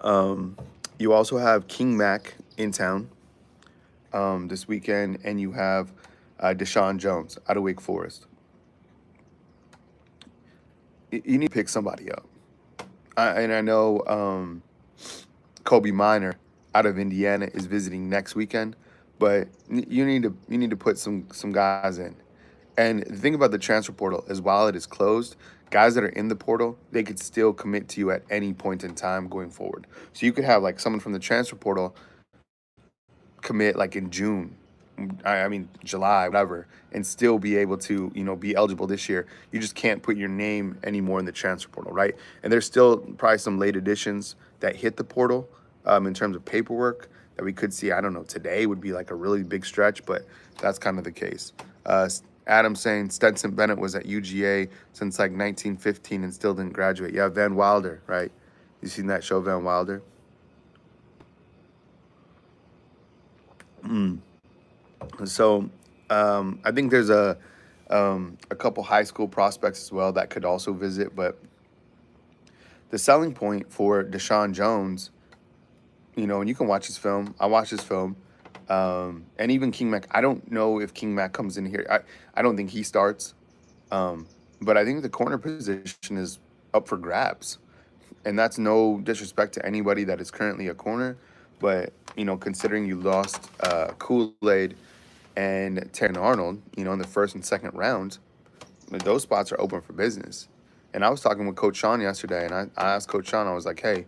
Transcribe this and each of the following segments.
Um, you also have King Mac in town this weekend, and you have Deshaun Jones out of Wake Forest. You need to pick somebody up. And I know Kobe Minor out of Indiana is visiting next weekend, but you need to put some guys in. And the thing about the transfer portal is, while it is closed, guys that are in the portal, they could still commit to you at any point in time going forward. So you could have like someone from the transfer portal commit like in June, I mean July, whatever, and still be able to be eligible this year. You just can't put your name anymore in the transfer portal, right? And there's still probably some late additions that hit the portal in terms of paperwork that we could see. I don't know. Today would be like a really big stretch, but that's kind of the case. Adam saying Stetson Bennett was at UGA since like 1915 and still didn't graduate. Yeah, Van Wilder, right? You seen that show, Van Wilder? So I think there's a couple high school prospects as well that could also visit. But the selling point for Deshaun Jones, and you can watch his film. I watched his film, and even King Mac. I don't know if King Mac comes in here. I don't think he starts. But I think the corner position is up for grabs, and that's no disrespect to anybody that is currently a corner. But considering you lost Kool Aid and Terran Arnold, in the first and second rounds, those spots are open for business. And I was talking with Coach Sean yesterday, and I asked Coach Sean, I was like, hey,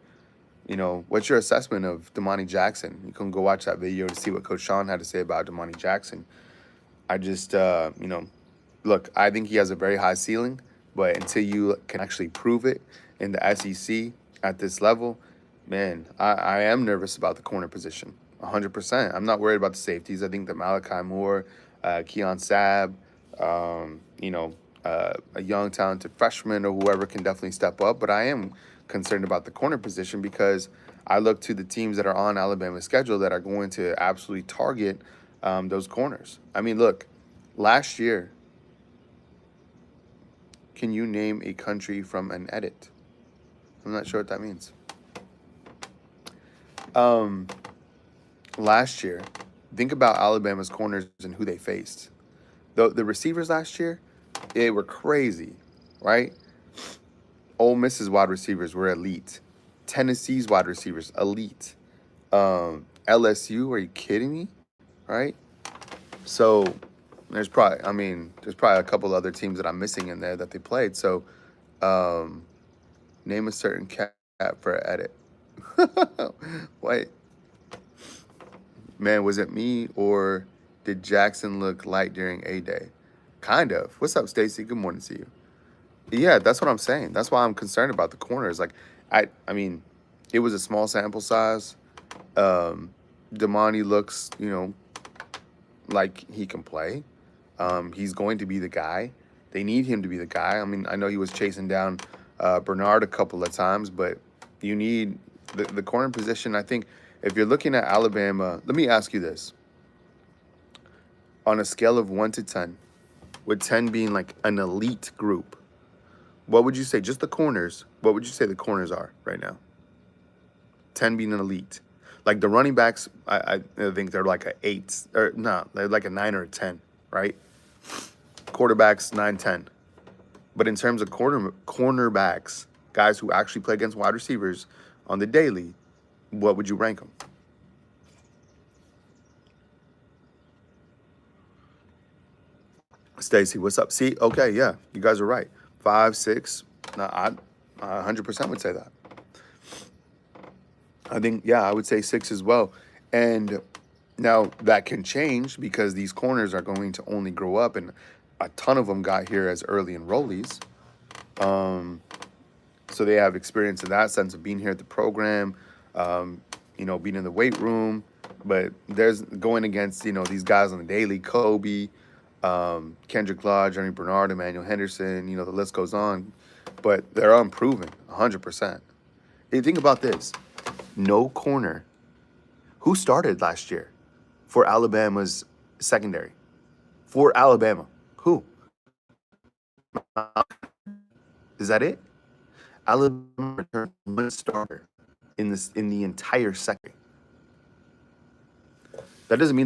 what's your assessment of Damani Jackson? You can go watch that video to see what Coach Sean had to say about Damani Jackson. I just, look, I think he has a very high ceiling, but until you can actually prove it in the SEC at this level, man, I am nervous about the corner position. 100%. I'm not worried about the safeties. I think that Malachi Moore, Keon Sabb, a young, talented freshman or whoever can definitely step up. But I am concerned about the corner position because I look to the teams that are on Alabama's schedule that are going to absolutely target those corners. I mean, look, last year, can you name a country from an edit? I'm not sure what that means. Um, Last year, think about Alabama's corners and who they faced. The receivers last year, they were crazy, right? Ole Miss's wide receivers were elite. Tennessee's wide receivers, elite. LSU, are you kidding me? Right? So there's probably a couple other teams that I'm missing in there that they played. So um, name a certain cat for an edit. Wait, man, was it me or did Jackson look light during A Day? Kind of. What's up, Stacy? Good morning to you. Yeah, that's what I'm saying. That's why I'm concerned about the corners. Like, I mean, it was a small sample size. Um, Damani looks, like he can play. He's going to be the guy. They need him to be the guy. I mean, I know he was chasing down Bernard a couple of times, but you need the corner position. I think if you're looking at Alabama, let me ask you this: on a scale of 1 to 10, with 10 being like an elite group, what would you say? Just the corners. What would you say the corners are right now? 10 being an elite. Like the running backs, I think they're like a 8, or no, they're like a 9 or a 10, right? Quarterbacks 9, 10. But in terms of cornerbacks, guys who actually play against wide receivers on the daily, what would you rank them? Stacy, what's up? See, okay, yeah, you guys are right. 5, 6. No, I 100% would say that. I think, yeah, I would say 6 as well. And now that can change because these corners are going to only grow up, and a ton of them got here as early enrollees. Um, so they have experience in that sense of being here at the program, being in the weight room. But there's going against, these guys on the daily, Kobe, Kendrick Law, Jeremy Bernard, Emmanuel Henderson, the list goes on. But they're unproven, 100%. Hey, think about this. No corner. Who started last year for Alabama's secondary? For Alabama. Who? Is that it? Alabama returned one starter. in the entire sector. That doesn't mean that